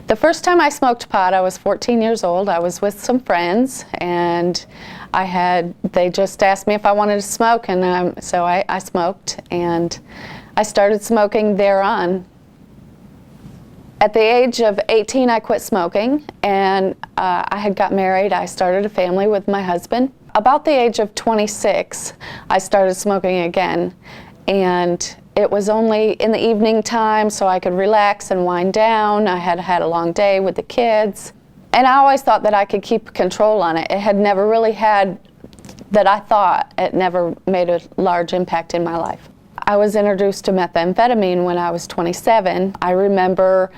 The first time I smoked pot, I was 14 years old. I was with some friends, and they just asked me if I wanted to smoke, and so I smoked, and I started smoking thereon. At the age of 18, I quit smoking, and I had got married. I started a family with my husband. About the age of 26, I started smoking again, and it was only in the evening time so I could relax and wind down. I had had a long day with the kids, and I always thought that I could keep control on it. It had never really had, that I thought, it never made a large impact in my life. I was introduced to methamphetamine when I was 27. I remember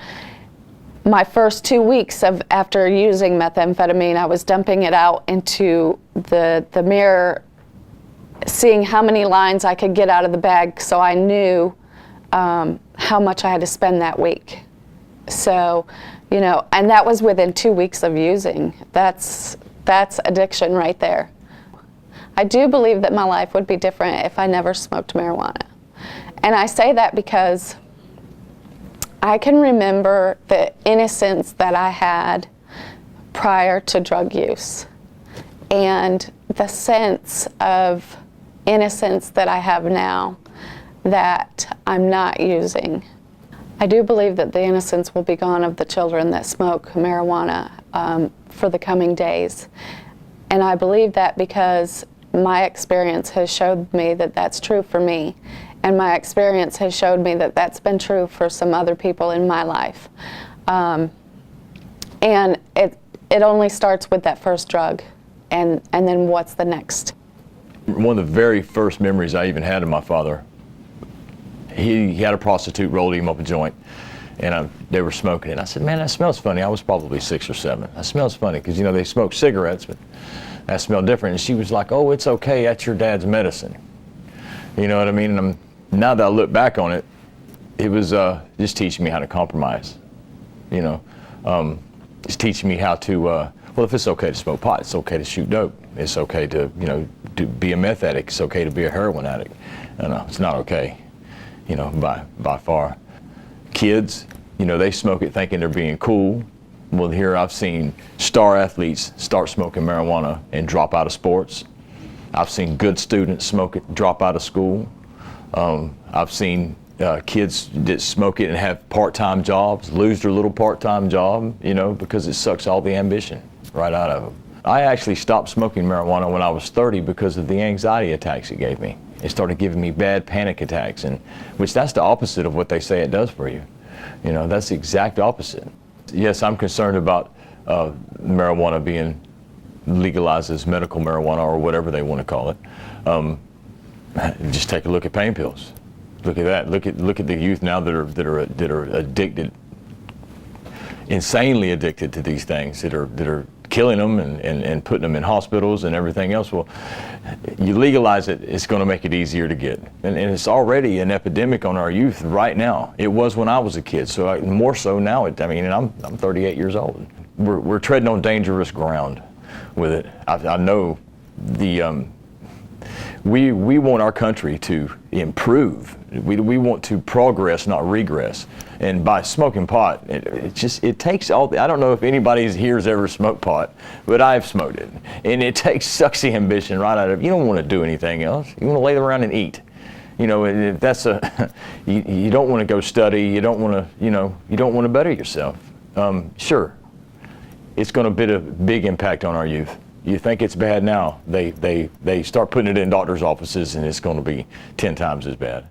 my first 2 weeks after using methamphetamine, I was dumping it out into the mirror, seeing how many lines I could get out of the bag, so I knew how much I had to spend that week. So, and that was within 2 weeks of using. That's addiction right there. I do believe that my life would be different if I never smoked marijuana. And I say that because I can remember the innocence that I had prior to drug use, and the sense of innocence that I have now that I'm not using. I do believe that the innocence will be gone of the children that smoke marijuana for the coming days. And I believe that because my experience has showed me that that's true for me. And my experience has showed me that that's been true for some other people in my life. And it only starts with that first drug, and then what's the next? One of the very first memories I even had of my father, he had a prostitute rolled him up a joint, and they were smoking it. I said, man, that smells funny. I was probably 6 or 7. That smells funny, because they smoke cigarettes, but that smelled different. And she was like, oh, it's okay, that's your dad's medicine. You know what I mean? And now that I look back on it, it was just teaching me how to compromise. Just teaching me how to, well, if it's okay to smoke pot, it's okay to shoot dope. It's okay to, to be a meth addict. It's okay to be a heroin addict. No, it's not okay, by far. Kids, they smoke it thinking they're being cool. Well, here I've seen star athletes start smoking marijuana and drop out of sports. I've seen good students smoke it, drop out of school. I've seen kids that smoke it and have part-time jobs, lose their little part-time job, because it sucks all the ambition right out of them. I actually stopped smoking marijuana when I was 30 because of the anxiety attacks it gave me. It started giving me bad panic attacks, which that's the opposite of what they say it does for you. That's the exact opposite. Yes, I'm concerned about marijuana being legalized as medical marijuana, or whatever they want to call it. Just take a look at pain pills. Look at that. Look at the youth now that are addicted, insanely addicted to these things, that are killing them and putting them in hospitals and everything else. Well, you legalize it, it's going to make it easier to get. And it's already an epidemic on our youth right now. It was when I was a kid, so more so now. And I'm 38 years old. We're treading on dangerous ground with it. I know we want our country to improve. We want to progress, not regress. And by smoking pot, it takes all I don't know if anybody here has ever smoked pot, but I've smoked it. And sucks the ambition right out of it. You don't want to do anything else. You want to lay around and eat. If that's you don't want to go study. You don't want to, you don't want to better yourself. Sure, it's going to be a big impact on our youth. You think it's bad now, they start putting it in doctors' offices, and it's going to be 10 times as bad.